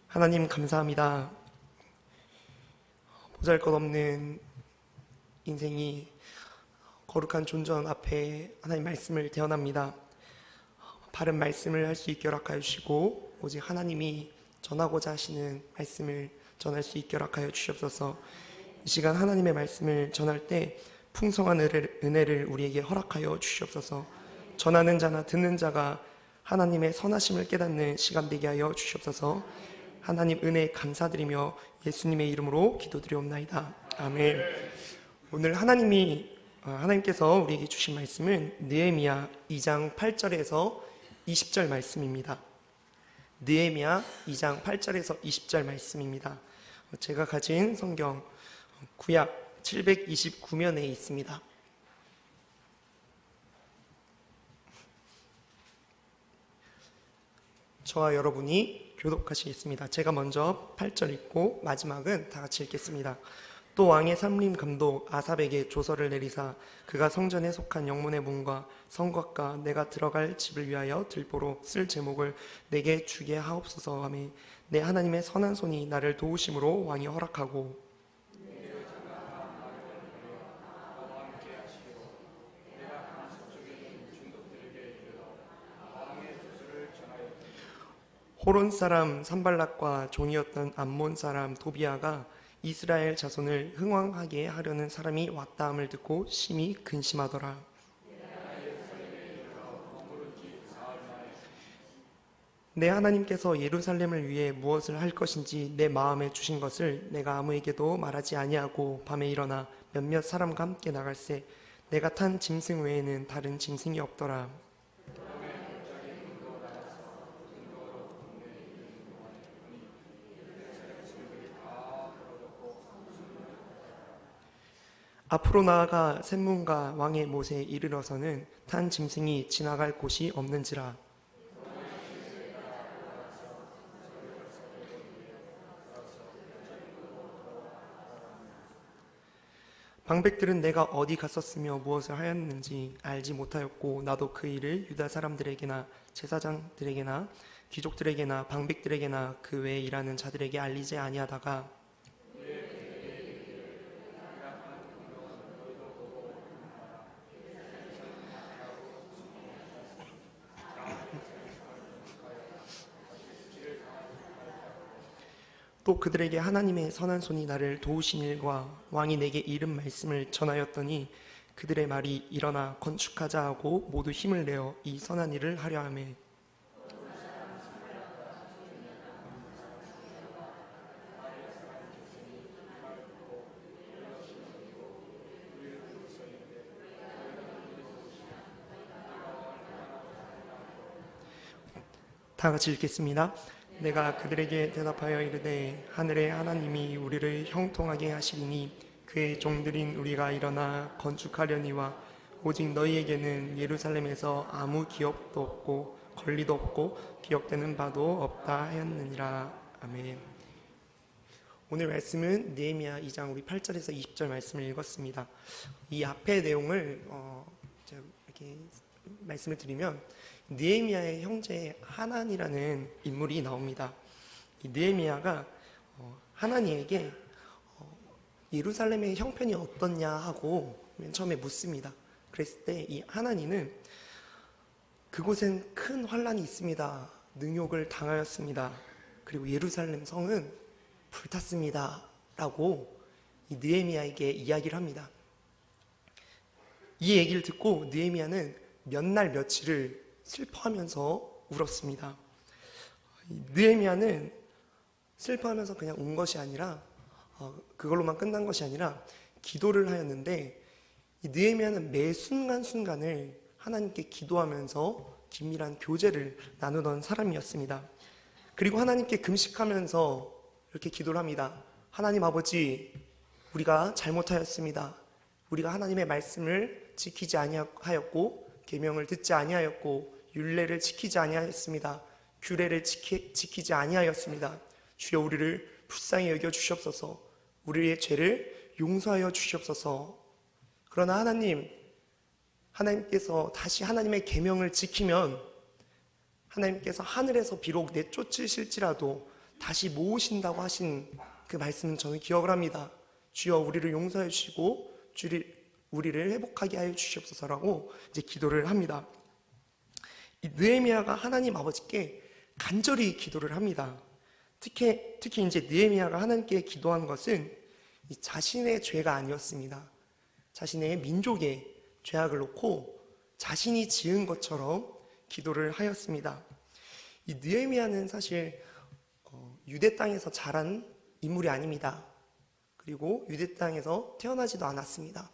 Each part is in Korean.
하나님 감사합니다. 보잘것없는 인생이 거룩한 존전 앞에 하나님 말씀을 대언합니다. 바른 말씀을 할 수 있게 허락하여 주시고 오직 하나님이 전하고자 하시는 말씀을 전할 수 있게 허락하여 주시옵소서. 이 시간 하나님의 말씀을 전할 때 풍성한 은혜를 우리에게 허락하여 주시옵소서. 전하는 자나 듣는 자가 하나님의 선하심을 깨닫는 시간 되게 하여 주시옵소서. 하나님 은혜 감사드리며 예수님의 이름으로 기도드리옵나이다. 아멘. 오늘 하나님께서 우리에게 주신 말씀은 느헤미야 2장 8절에서 20절 말씀입니다. 느헤미야 2장 8절에서 20절 말씀입니다. 제가 가진 성경 구약 729면에 있습니다. 저와 여러분이 교독하시겠습니다. 제가 먼저 8절 읽고 마지막은 다 같이 읽겠습니다. 또 왕의 삼림 감독 아삽에게 조서를 내리사 그가 성전에 속한 영문의 문과 성곽과 내가 들어갈 집을 위하여 들보로 쓸 제목을 내게 주게 하옵소서 하며 내 하나님의 선한 손이 나를 도우심으로 왕이 허락하고 호론 사람 산발락과 종이었던 암몬 사람 도비아가 이스라엘 자손을 흥왕하게 하려는 사람이 왔다함을 듣고 심히 근심하더라. 내 하나님께서 예루살렘을 위해 무엇을 할 것인지 내 마음에 주신 것을 내가 아무에게도 말하지 아니하고 밤에 일어나 몇몇 사람과 함께 나갈새 내가 탄 짐승 외에는 다른 짐승이 없더라. 앞으로 나아가 샘문과 왕의 못에 이르러서는 탄 짐승이 지나갈 곳이 없는지라. 방백들은 내가 어디 갔었으며 무엇을 하였는지 알지 못하였고 나도 그 일을 유다 사람들에게나 제사장들에게나 귀족들에게나 방백들에게나 그 외에 일하는 자들에게 알리지 아니하다가 또 그들에게 하나님의 선한 손이 나를 도우신 일과 왕이 내게 이른 말씀을 전하였더니 그들의 말이 일어나 건축하자 하고 모두 힘을 내어 이 선한 일을 하려 하매 다 같이 읽겠습니다. 내가 그들에게 대답하여 이르되 하늘의 하나님이 우리를 형통하게 하시리니 그의 종들인 우리가 일어나 건축하려니와 오직 너희에게는 예루살렘에서 아무 기업도 없고 권리도 없고 기억되는 바도 없다 하였느니라. 아멘. 오늘 말씀은 느헤미야 2장 우리 8절에서 20절 말씀을 읽었습니다. 이 앞의 내용을 이렇게 말씀을 드리면 느헤미야의 형제 하난이라는 인물이 나옵니다. 이 느헤미야가 하난이에게 예루살렘의 형편이 어떻냐 하고 맨 처음에 묻습니다. 그랬을 때 이 하난이는 그곳엔 큰 환란이 있습니다. 능욕을 당하였습니다. 그리고 예루살렘 성은 불탔습니다. 라고 이 느헤미야에게 이야기를 합니다. 이 얘기를 듣고 느헤미야는 몇 날 며칠을 슬퍼하면서 울었습니다. 느헤미야는 슬퍼하면서 그냥 운 것이 아니라 그걸로만 끝난 것이 아니라 기도를 하였는데 이 느헤미야는 매 순간순간을 하나님께 기도하면서 긴밀한 교제를 나누던 사람이었습니다. 그리고 하나님께 금식하면서 이렇게 기도를 합니다. 하나님 아버지, 우리가 잘못하였습니다. 우리가 하나님의 말씀을 지키지 아니하였고 계명을 듣지 아니하였고 율례를 지키지 아니하였습니다. 규례를 지키지 아니하였습니다. 주여 우리를 불쌍히 여겨 주시옵소서. 우리의 죄를 용서하여 주시옵소서. 그러나 하나님께서 다시 하나님의 계명을 지키면 하나님께서 하늘에서 비록 내쫓으실지라도 다시 모으신다고 하신 그 말씀은 저는 기억을 합니다. 주여 우리를 용서해 주시고 우리를 회복하게 하여 주시옵소서라고 이제 기도를 합니다. 이 느헤미야가 하나님 아버지께 간절히 기도를 합니다. 특히 이제 느헤미야가 하나님께 기도한 것은 이 자신의 죄가 아니었습니다. 자신의 민족의 죄악을 놓고 자신이 지은 것처럼 기도를 하였습니다. 이 느헤미야는 사실 유대 땅에서 자란 인물이 아닙니다. 그리고 유대 땅에서 태어나지도 않았습니다.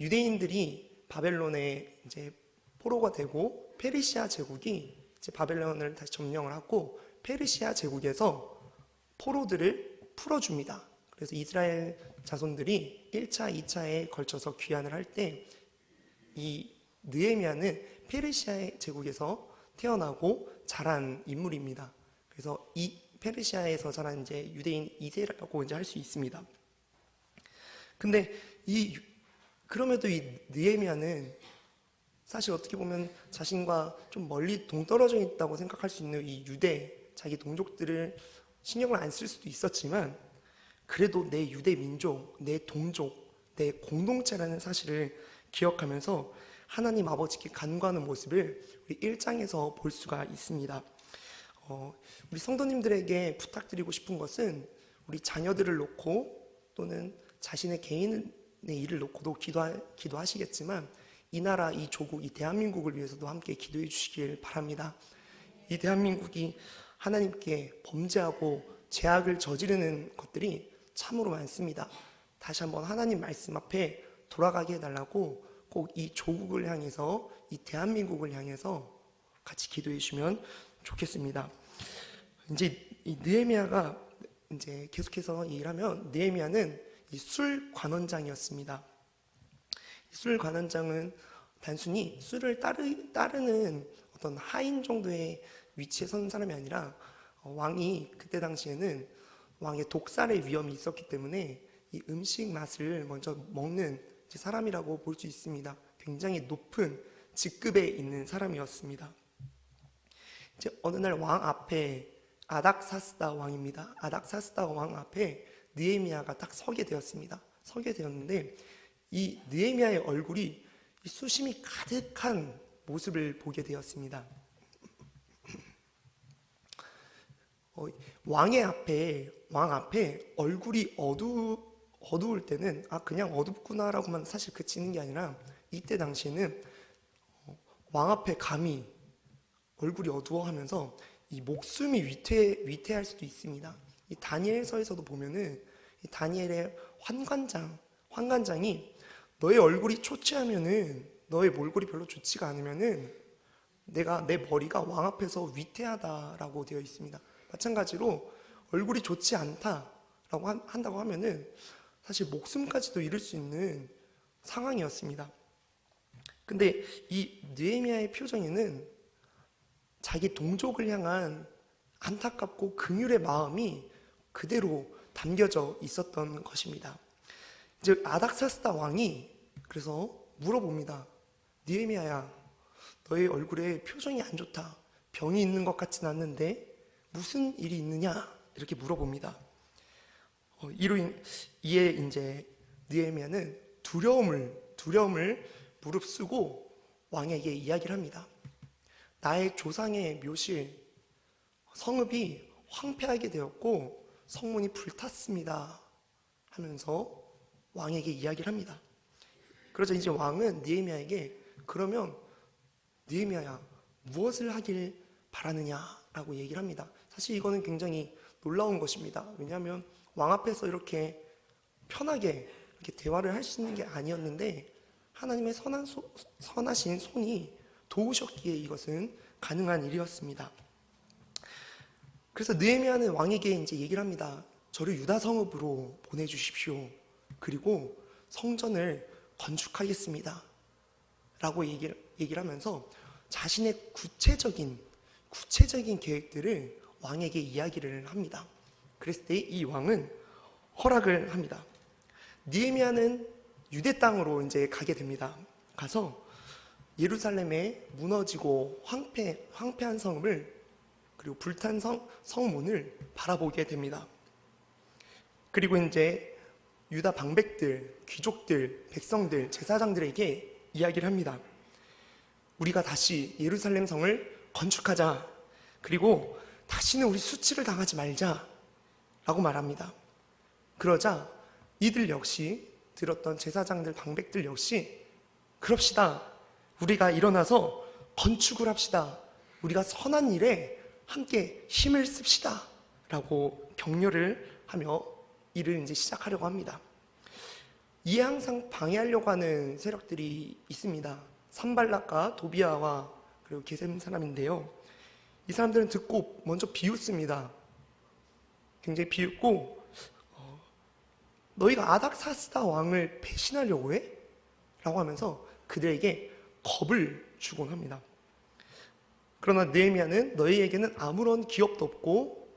유대인들이 바벨론에 이제 포로가 되고 페르시아 제국이 이제 바벨론을 다시 점령을 하고 페르시아 제국에서 포로들을 풀어줍니다. 그래서 이스라엘 자손들이 1차, 2차에 걸쳐서 귀환을 할 때 이 느헤미야는 페르시아 제국에서 태어나고 자란 인물입니다. 그래서 이 페르시아에서 자란 이제 유대인 2세라고 이제 할 수 있습니다. 근데 그럼에도 이 느헤미야는 사실 어떻게 보면 자신과 좀 멀리 동떨어져 있다고 생각할 수 있는 이 유대, 자기 동족들을 신경을 안 쓸 수도 있었지만 그래도 내 유대 민족, 내 동족, 내 공동체라는 사실을 기억하면서 하나님 아버지께 간구하는 모습을 우리 1장에서 볼 수가 있습니다. 우리 성도님들에게 부탁드리고 싶은 것은 우리 자녀들을 놓고 또는 자신의 개인의 일을 놓고도 기도하시겠지만 이 나라, 이 조국, 이 대한민국을 위해서도 함께 기도해 주시길 바랍니다. 이 대한민국이 하나님께 범죄하고 죄악을 저지르는 것들이 참으로 많습니다. 다시 한번 하나님 말씀 앞에 돌아가게 해달라고 꼭 이 조국을 향해서, 이 대한민국을 향해서 같이 기도해 주시면 좋겠습니다. 이제 이 느헤미야가 이제 계속해서 얘기를 하면 느헤미야는 이 술 관원장이었습니다. 술 관원장은 단순히 술을 따르는 어떤 하인 정도의 위치에 선 사람이 아니라 왕이 그때 당시에는 왕의 독살의 위험이 있었기 때문에 이 음식 맛을 먼저 먹는 사람이라고 볼 수 있습니다. 굉장히 높은 직급에 있는 사람이었습니다. 이제 어느 날 왕 앞에 아닥사스다 왕입니다. 아닥사스다 왕 앞에 느헤미야가 딱 서게 되었습니다. 서게 되었는데 이 느헤미야의 얼굴이 수심이 가득한 모습을 보게 되었습니다. 왕 앞에 얼굴이 어두울 때는 그냥 어둡구나라고만 사실 그치는 게 아니라 이때 당시에는 왕 앞에 감히 얼굴이 어두워하면서 이 목숨이 위태할 수도 있습니다. 이 다니엘서에서도 보면은 이 다니엘의 환관장이 너의 얼굴이 초췌하면은 너의 몰골이 별로 좋지가 않으면은 내 머리가 왕 앞에서 위태하다라고 되어 있습니다. 마찬가지로 얼굴이 좋지 않다라고 한다고 하면은 사실 목숨까지도 잃을 수 있는 상황이었습니다. 근데 이 느헤미야의 표정에는 자기 동족을 향한 안타깝고 긍휼의 마음이 그대로 담겨져 있었던 것입니다. 즉 아닥사스다 왕이 그래서 물어봅니다. 느헤미야야, 너의 얼굴에 표정이 안 좋다. 병이 있는 것 같진 않는데 무슨 일이 있느냐? 이렇게 물어봅니다. 이에 이제 느헤미야는 두려움을 무릅쓰고 왕에게 이야기를 합니다. 나의 조상의 묘실 성읍이 황폐하게 되었고 성문이 불탔습니다 하면서 왕에게 이야기를 합니다. 그러자 이제 왕은 느헤미야에게 그러면 느헤미야야 무엇을 하길 바라느냐라고 얘기를 합니다. 사실 이거는 굉장히 놀라운 것입니다. 왜냐하면 왕 앞에서 이렇게 편하게 이렇게 대화를 할 수 있는 게 아니었는데 하나님의 선하신 손이 도우셨기에 이것은 가능한 일이었습니다. 그래서 느헤미야는 왕에게 이제 얘기를 합니다. 저를 유다 성읍으로 보내주십시오. 그리고 성전을 건축하겠습니다. 라고 얘기를 하면서 자신의 구체적인 계획들을 왕에게 이야기를 합니다. 그랬을 때 이 왕은 허락을 합니다. 느헤미야는 유대 땅으로 이제 가게 됩니다. 가서 예루살렘의 무너지고 황폐한 성읍을 그리고 불탄 성문을 바라보게 됩니다. 그리고 이제 유다 방백들, 귀족들, 백성들, 제사장들에게 이야기를 합니다. 우리가 다시 예루살렘 성을 건축하자. 그리고 다시는 우리 수치를 당하지 말자 라고 말합니다. 그러자 이들 역시, 들었던 제사장들, 방백들 역시 그럽시다. 우리가 일어나서 건축을 합시다. 우리가 선한 일에 함께 힘을 씁시다 라고 격려를 하며 일을 이제 시작하려고 합니다. 이에 항상 방해하려고 하는 세력들이 있습니다. 산발락과 도비아와 그리고 게셈 사람인데요. 이 사람들은 듣고 먼저 비웃습니다. 굉장히 비웃고 너희가 아닥사스다 왕을 배신하려고 해? 라고 하면서 그들에게 겁을 주곤 합니다. 그러나 느헤미야는 너희에게는 아무런 기업도 없고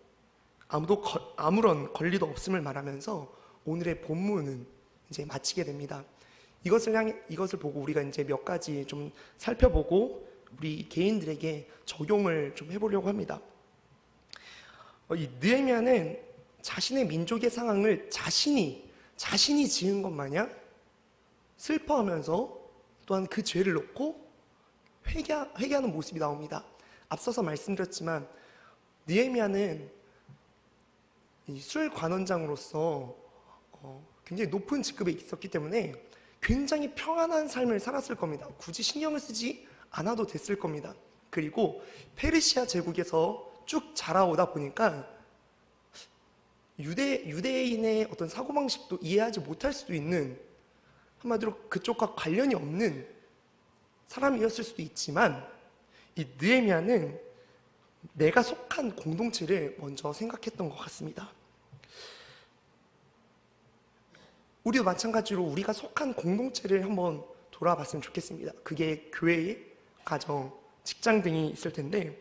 아무런 권리도 없음을 말하면서 오늘의 본문은 이제 마치게 됩니다. 이것을 보고 우리가 이제 몇 가지 좀 살펴보고 우리 개인들에게 적용을 좀 해보려고 합니다. 이 느헤미야는 자신의 민족의 상황을 자신이 지은 것 마냥 슬퍼하면서 또한 그 죄를 놓고 회개하는 모습이 나옵니다. 앞서서 말씀드렸지만 느헤미야는 이 술관원장으로서 굉장히 높은 직급에 있었기 때문에 굉장히 평안한 삶을 살았을 겁니다. 굳이 신경을 쓰지 않아도 됐을 겁니다. 그리고 페르시아 제국에서 쭉 자라오다 보니까 유대인의 어떤 사고방식도 이해하지 못할 수도 있는, 한마디로 그쪽과 관련이 없는 사람이었을 수도 있지만 이 느헤미야는 내가 속한 공동체를 먼저 생각했던 것 같습니다. 우리도 마찬가지로 우리가 속한 공동체를 한번 돌아봤으면 좋겠습니다. 그게 교회, 가정, 직장 등이 있을 텐데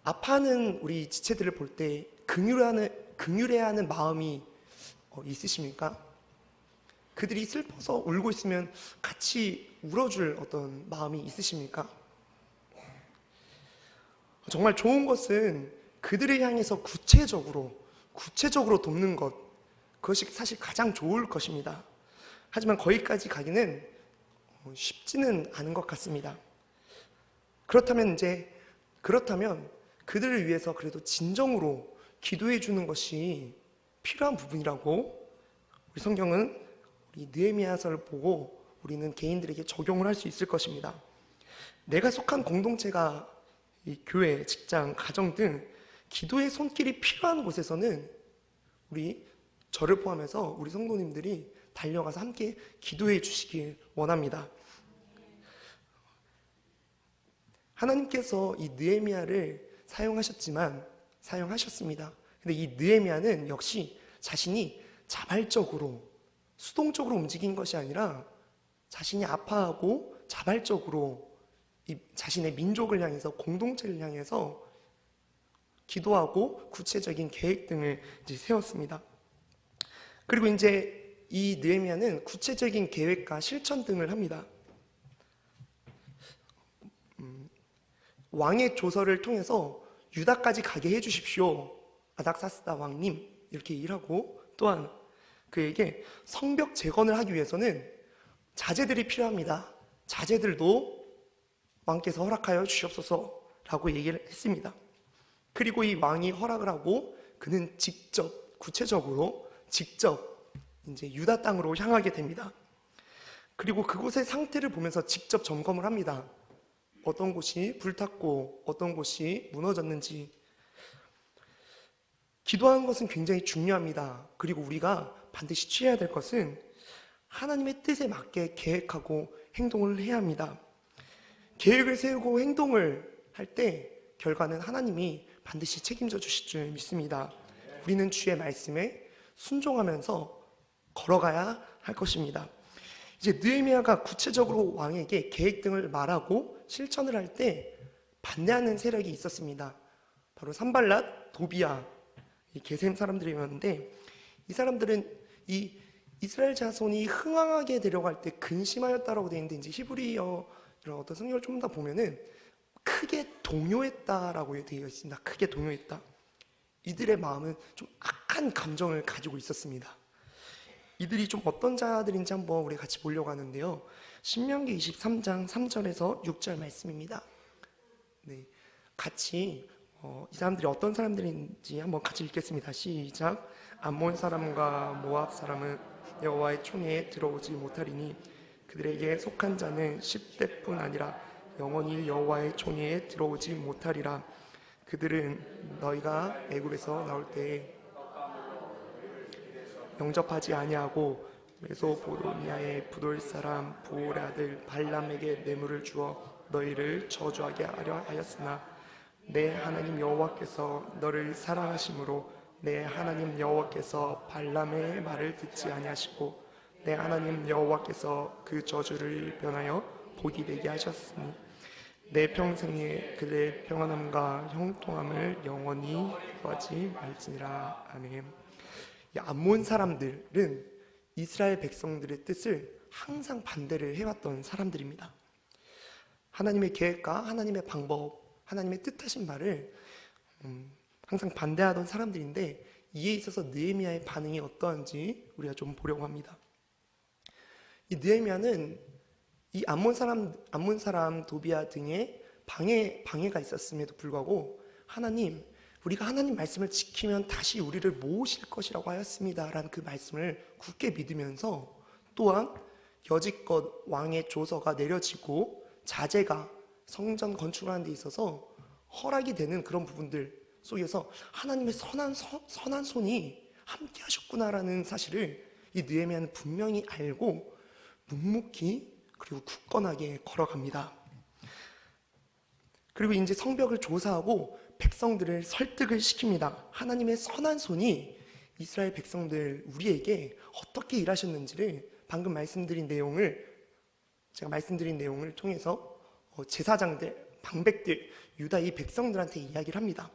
아파하는 우리 지체들을 볼 때 긍휼해하는 마음이 있으십니까? 그들이 슬퍼서 울고 있으면 같이 울어줄 어떤 마음이 있으십니까? 정말 좋은 것은 그들을 향해서 구체적으로 돕는 것, 그것이 사실 가장 좋을 것입니다. 하지만 거기까지 가기는 쉽지는 않은 것 같습니다. 그렇다면 그들을 위해서 그래도 진정으로 기도해 주는 것이 필요한 부분이라고 우리 성경은 우리 느헤미야서를 보고 우리는 개인들에게 적용을 할 수 있을 것입니다. 내가 속한 공동체가 이 교회, 직장, 가정 등 기도의 손길이 필요한 곳에서는 저를 포함해서 우리 성도님들이 달려가서 함께 기도해 주시길 원합니다. 하나님께서 이 느헤미야를 사용하셨습니다. 근데 이 느헤미야는 역시 자신이 자발적으로, 수동적으로 움직인 것이 아니라 자신이 아파하고 자발적으로 자신의 민족을 향해서, 공동체를 향해서 기도하고 구체적인 계획 등을 이제 세웠습니다. 그리고 이제 이 느헤미야는 구체적인 계획과 실천 등을 합니다. 왕의 조서를 통해서 유다까지 가게 해주십시오. 아닥사스다 왕님, 이렇게 일하고, 또한 그에게 성벽 재건을 하기 위해서는 자재들이 필요합니다. 자재들도 왕께서 허락하여 주시옵소서라고 얘기를 했습니다. 그리고 이 왕이 허락을 하고 그는 구체적으로 이제 유다 땅으로 향하게 됩니다. 그리고 그곳의 상태를 보면서 직접 점검을 합니다. 어떤 곳이 불탔고 어떤 곳이 무너졌는지. 기도하는 것은 굉장히 중요합니다. 그리고 우리가 반드시 취해야 될 것은 하나님의 뜻에 맞게 계획하고 행동을 해야 합니다. 계획을 세우고 행동을 할 때 결과는 하나님이 반드시 책임져 주실 줄 믿습니다. 우리는 주의 말씀에 순종하면서 걸어가야 할 것입니다. 이제 느헤미야가 구체적으로 왕에게 계획 등을 말하고 실천을 할 때 반대하는 세력이 있었습니다. 바로 산발랏, 도비아, 이 게셈 사람들이었는데, 이 사람들은 이 이스라엘 자손이 흥왕하게 되려고 할 때 근심하였다라고 되어 있는데, 이제 히브리어 이런 어떤 성경을 좀 더 보면은 크게 동요했다라고 되어 있습니다. 크게 동요했다. 이들의 마음은 좀 악한 감정을 가지고 있었습니다. 이들이 좀 어떤 자들인지 한번 우리 같이 보려고 하는데요. 신명기 23장 3절에서 6절 말씀입니다. 네, 같이 이 사람들이 어떤 사람들인지 한번 같이 읽겠습니다. 시작. 암몬 사람과 모압 사람은 여호와의 총회에 들어오지 못하리니 그들에게 속한 자는 10대뿐 아니라 영원히 여호와의 총회에 들어오지 못하리라. 그들은 너희가 애굽에서 나올 때에 영접하지 아니하고 메소포도미아의 부돌 사람 부올의 아들 발람에게 뇌물을 주어 너희를 저주하게 하려 하였으나 내 하나님 여호와께서 너를 사랑하심으로 내 하나님 여호와께서 발람의 말을 듣지 아니하시고 내 하나님 여호와께서 그 저주를 변하여 복이 되게 하셨으니 내 평생에 그의 평안함과 형통함을 영원히 구하지 말지니라. 아멘. 이 암몬 사람들은 이스라엘 백성들의 뜻을 항상 반대를 해왔던 사람들입니다. 하나님의 계획과 하나님의 방법, 하나님의 뜻하신 말을 항상 반대하던 사람들인데, 이에 있어서 느헤미야의 반응이 어떠한지 우리가 좀 보려고 합니다. 이 느헤미야는 이 암몬 사람 도비야 등의 방해가 있었음에도 불구하고 하나님, 우리가 하나님 말씀을 지키면 다시 우리를 모으실 것이라고 하였습니다 라는 그 말씀을 굳게 믿으면서, 또한 여지껏 왕의 조서가 내려지고 자재가 성전 건축하는 데 있어서 허락이 되는 그런 부분들 속에서 하나님의 선한 손이 함께 하셨구나라는 사실을 이 느헤미야는 분명히 알고 묵묵히 그리고 굳건하게 걸어갑니다. 그리고 이제 성벽을 조사하고 백성들을 설득을 시킵니다. 하나님의 선한 손이 이스라엘 백성들 우리에게 어떻게 일하셨는지를 방금 제가 말씀드린 내용을 통해서 제사장들, 방백들, 유다 이 백성들한테 이야기를 합니다.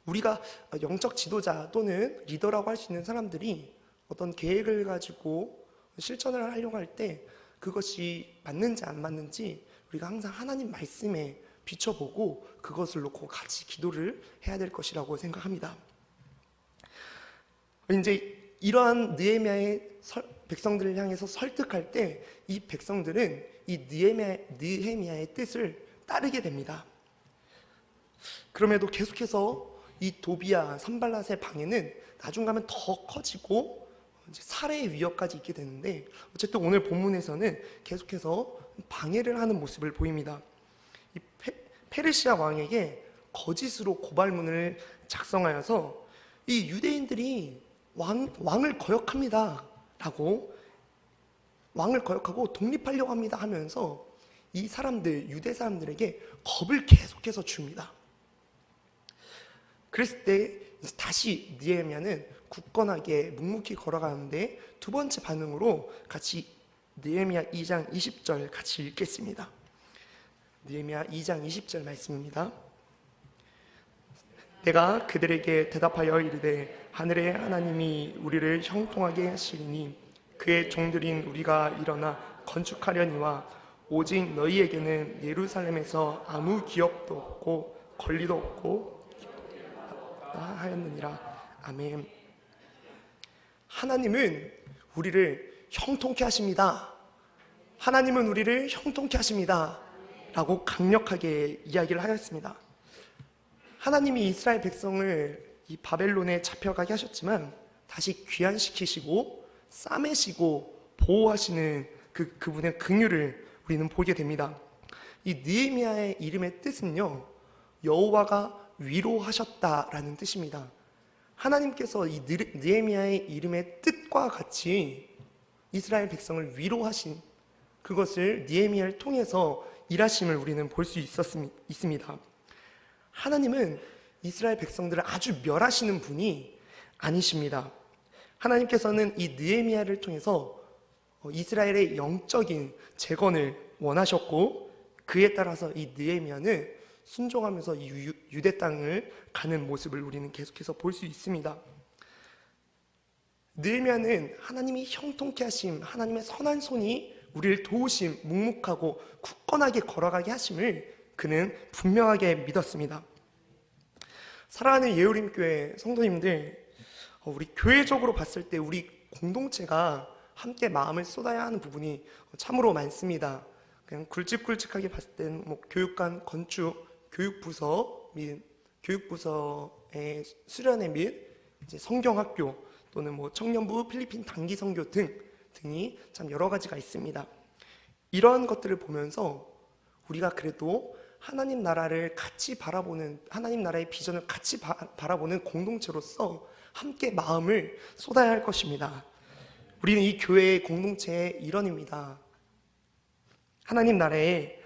우리가 영적 지도자 또는 리더라고 할 수 있는 사람들이 어떤 계획을 가지고 실천을 하려고 할 때 그것이 맞는지 안 맞는지 우리가 항상 하나님 말씀에 비춰보고 그것을 놓고 같이 기도를 해야 될 것이라고 생각합니다. 이제 이러한 느헤미야의 백성들을 향해서 설득할 때 이 백성들은 이 느헤미야의 뜻을 따르게 됩니다. 그럼에도 계속해서 이 도비야, 산발랏의 방해는 나중 가면 더 커지고 이제 살해의 위협까지 있게 되는데, 어쨌든 오늘 본문에서는 계속해서 방해를 하는 모습을 보입니다. 이 페르시아 왕에게 거짓으로 고발문을 작성하여서 이 유대인들이 왕을 거역합니다 라고, 왕을 거역하고 독립하려고 합니다 하면서 이 사람들, 유대 사람들에게 겁을 계속해서 줍니다. 그랬을 때 다시 느헤미야는 굳건하게 묵묵히 걸어가는데, 두 번째 반응으로 같이 느헤미야 2장 20절 같이 읽겠습니다. 느헤미야 2장 20절 말씀입니다. 내가 그들에게 대답하여 이르되 하늘의 하나님이 우리를 형통하게 하시리니 그의 종들인 우리가 일어나 건축하려니와 오직 너희에게는 예루살렘에서 아무 기업도 없고 권리도 없고 하였느니라. 아멘. 하나님은 우리를 형통케 하십니다. 하나님은 우리를 형통케 하십니다 라고 강력하게 이야기를 하였습니다. 하나님이 이스라엘 백성을 이 바벨론에 잡혀가게 하셨지만 다시 귀환시키시고 싸매시고 보호하시는 그분의 긍휼을 우리는 보게 됩니다. 이 느헤미야의 이름의 뜻은요, 여호와가 위로하셨다라는 뜻입니다. 하나님께서 이 느헤미야의 이름의 뜻과 같이 이스라엘 백성을 위로하신 그것을 느헤미야를 통해서 일하심을 우리는 볼 수 있습니다. 하나님은 이스라엘 백성들을 아주 멸하시는 분이 아니십니다. 하나님께서는 이 느헤미야를 통해서 이스라엘의 영적인 재건을 원하셨고, 그에 따라서 이 느헤미야는 순종하면서 이 유대 땅을 가는 모습을 우리는 계속해서 볼 수 있습니다. 느헤미야는 하나님이 형통케 하심, 하나님의 선한 손이 우리를 도우심, 묵묵하고 굳건하게 걸어가게 하심을 그는 분명하게 믿었습니다. 사랑하는 예우림교회 성도님들, 우리 교회적으로 봤을 때 우리 공동체가 함께 마음을 쏟아야 하는 부분이 참으로 많습니다. 그냥 굵직굵직하게 봤을 때는 교육관, 건축, 교육부서 및 교육부서의 수련회 및 이제 성경학교 또는 청년부, 필리핀 단기 선교 등이 참 여러 가지가 있습니다. 이러한 것들을 보면서 우리가 그래도 하나님 나라를 같이 바라보는, 하나님 나라의 비전을 같이 바라보는 공동체로서 함께 마음을 쏟아야 할 것입니다. 우리는 이 교회의 공동체의 일원입니다. 하나님 나라에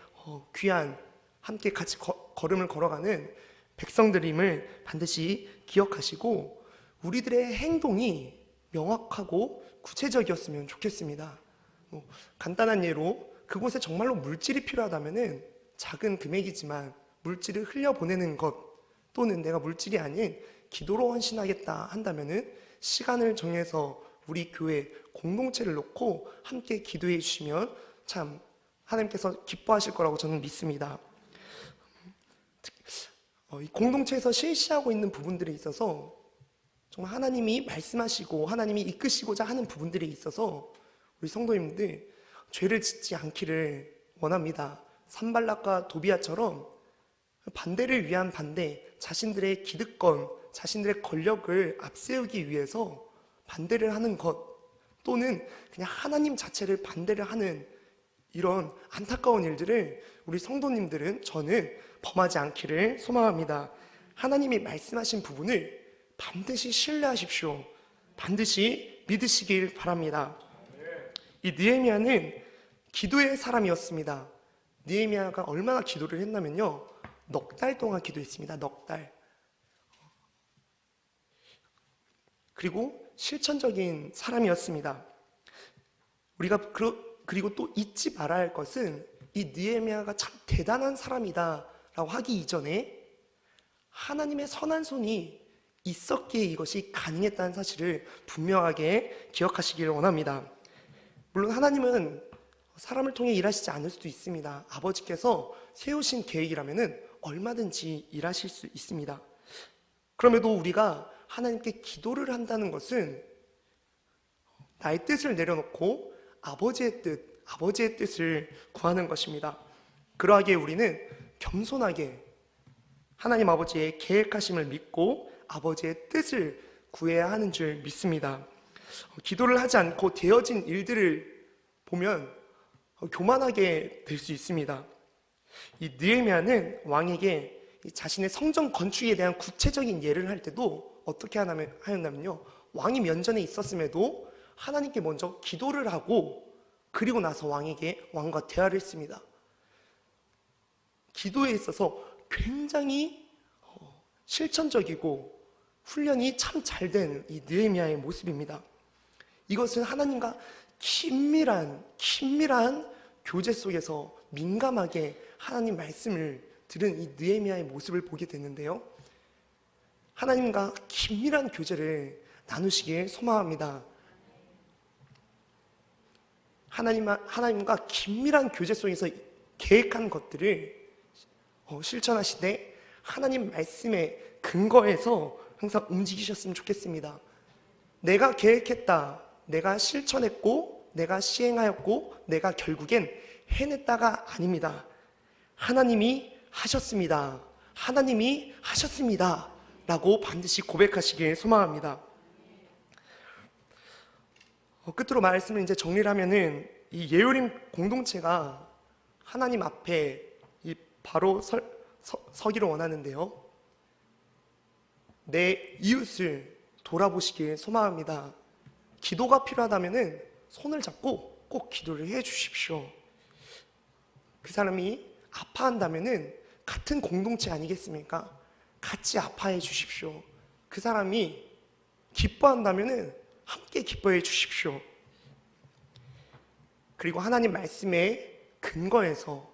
귀한 함께 같이 걸음을 걸어가는 백성들임을 반드시 기억하시고 우리들의 행동이 명확하고 구체적이었으면 좋겠습니다. 간단한 예로 그곳에 정말로 물질이 필요하다면 작은 금액이지만 물질을 흘려보내는 것, 또는 내가 물질이 아닌 기도로 헌신하겠다 한다면 시간을 정해서 우리 교회 공동체를 놓고 함께 기도해 주시면 참 하나님께서 기뻐하실 거라고 저는 믿습니다. 이 공동체에서 실시하고 있는 부분들에 있어서 정말 하나님이 말씀하시고 하나님이 이끄시고자 하는 부분들에 있어서 우리 성도님들 죄를 짓지 않기를 원합니다. 산발락과 도비아처럼 반대를 위한 반대, 자신들의 기득권, 자신들의 권력을 앞세우기 위해서 반대를 하는 것, 또는 그냥 하나님 자체를 반대를 하는 이런 안타까운 일들을 우리 성도님들은, 저는 범하지 않기를 소망합니다. 하나님이 말씀하신 부분을 반드시 신뢰하십시오. 반드시 믿으시길 바랍니다. 이 느헤미야는 기도의 사람이었습니다. 느헤미야가 얼마나 기도를 했냐면요, 넉 달 동안 기도했습니다. 넉 달. 그리고 실천적인 사람이었습니다. 우리가 그리고 또 잊지 말아야 할 것은 이 느헤미야가 참 대단한 사람이다 라고 하기 이전에 하나님의 선한 손이 있었기에 이것이 가능했다는 사실을 분명하게 기억하시기를 원합니다. 물론 하나님은 사람을 통해 일하시지 않을 수도 있습니다. 아버지께서 세우신 계획이라면 얼마든지 일하실 수 있습니다. 그럼에도 우리가 하나님께 기도를 한다는 것은 나의 뜻을 내려놓고 아버지의 뜻을 구하는 것입니다. 그러하기에 우리는 겸손하게 하나님 아버지의 계획하심을 믿고 아버지의 뜻을 구해야 하는 줄 믿습니다. 기도를 하지 않고 되어진 일들을 보면 교만하게 될 수 있습니다. 이 느헤미야는 왕에게 자신의 성전 건축에 대한 구체적인 예를 할 때도 어떻게 하였냐면요, 왕이 면전에 있었음에도 하나님께 먼저 기도를 하고 그리고 나서 왕과 대화를 했습니다. 기도에 있어서 굉장히 실천적이고 훈련이 참 잘 된 이 느헤미야의 모습입니다. 이것은 하나님과 긴밀한 교제 속에서 민감하게 하나님 말씀을 들은 이 느헤미야의 모습을 보게 되는데요, 하나님과 긴밀한 교제를 나누시길 소망합니다. 하나님과 긴밀한 교제 속에서 계획한 것들을 실천하시되 하나님 말씀의 근거에서 항상 움직이셨으면 좋겠습니다. 내가 계획했다, 내가 실천했고, 내가 시행하였고, 내가 결국엔 해냈다가 아닙니다. 하나님이 하셨습니다. 하나님이 하셨습니다. 라고 반드시 고백하시길 소망합니다. 끝으로 말씀을 이제 정리를 하면은 이 예우림 공동체가 하나님 앞에 바로 서기를 원하는데요, 내 이웃을 돌아보시길 소망합니다. 기도가 필요하다면 손을 잡고 꼭 기도를 해 주십시오. 그 사람이 아파한다면 같은 공동체 아니겠습니까? 같이 아파해 주십시오. 그 사람이 기뻐한다면 함께 기뻐해 주십시오. 그리고 하나님 말씀의 근거에서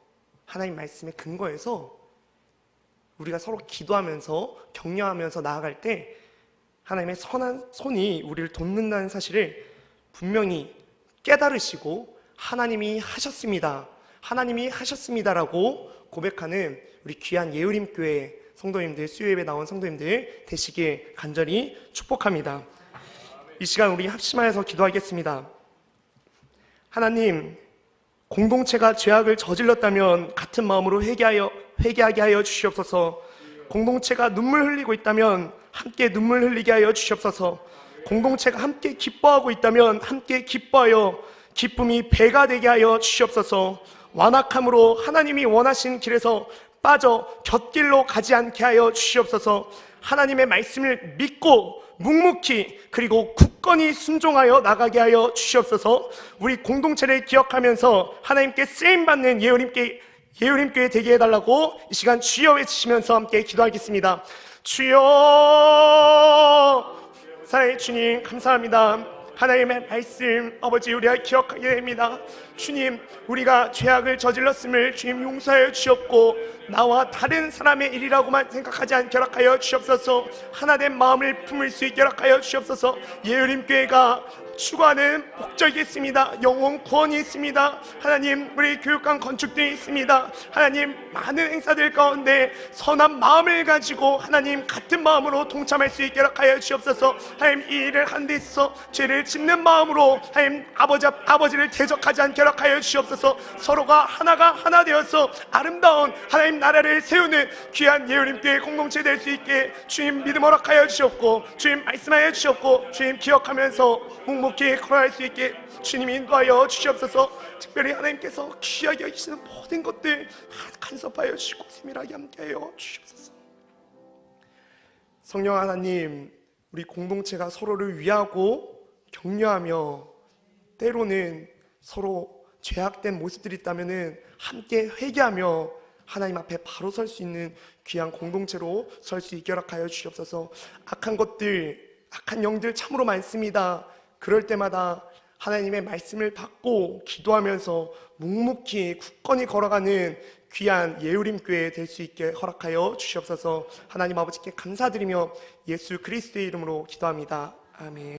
우리가 서로 기도하면서 격려하면서 나아갈 때 하나님의 선한 손이 우리를 돕는다는 사실을 분명히 깨달으시고 하나님이 하셨습니다라고 고백하는 우리 귀한 예우림교회 성도님들, 수요예배 나온 성도님들 되시길 간절히 축복합니다. 이 시간 우리 합심하여서 기도하겠습니다. 하나님, 공동체가 죄악을 저질렀다면 같은 마음으로 회개하게 하여 주시옵소서. 공동체가 눈물 흘리고 있다면 함께 눈물 흘리게 하여 주시옵소서. 공동체가 함께 기뻐하고 있다면 함께 기뻐하여 기쁨이 배가 되게 하여 주시옵소서. 완악함으로 하나님이 원하신 길에서 빠져 곁길로 가지 않게 하여 주시옵소서. 하나님의 말씀을 믿고 묵묵히 그리고 굳건히 순종하여 나가게 하여 주시옵소서. 우리 공동체를 기억하면서 하나님께 쓰임받는 예우림교회 되게 해달라고 이 시간 주여 외치시면서 함께 기도하겠습니다. 주여, 사랑의 주님 감사합니다. 하나님의 말씀 아버지 우리가 기억하게 됩니다. 주님, 우리가 죄악을 저질렀음을 주님 용서하여 주셨고 나와 다른 사람의 일이라고만 생각하지 않게 허락하여 주옵소서. 하나된 마음을 품을 수 있게 허락하여 주옵소서. 예우림교회가 추구하는 목적이 있습니다. 영혼 구원이 있습니다. 하나님, 우리 교육관 건축들이 있습니다. 하나님, 많은 행사들 가운데 선한 마음을 가지고 하나님 같은 마음으로 동참할 수 있게 허락하여 주옵소서. 하나님, 이 일을 하는 데 있어서 죄를 짓는 마음으로 하나님 아버지를 대적하지 않게 허락하여 주옵소서. 서로가 하나 되어서 아름다운 하나님 나라를 세우는 귀한 예우림교회 공동체 될 수 있게 주님 믿음 허락하여 주셨고 주님 말씀하여 주셨고 주님 기억하면서 묵묵히 걸어갈 수 있게 주님 인도하여 주시옵소서. 특별히 하나님께서 귀하게 여기시는 모든 것들 간섭하여 주시고 세밀하게 함께하여 주시옵소서. 성령 하나님, 우리 공동체가 서로를 위하고 격려하며 때로는 서로 죄악된 모습들이 있다면 함께 회개하며 하나님 앞에 바로 설 수 있는 귀한 공동체로 설 수 있게 허락하여 주시옵소서. 악한 것들, 악한 영들 참으로 많습니다. 그럴 때마다 하나님의 말씀을 받고 기도하면서 묵묵히 굳건히 걸어가는 귀한 예우림교회 될 수 있게 허락하여 주시옵소서. 하나님 아버지께 감사드리며 예수 그리스도의 이름으로 기도합니다. 아멘.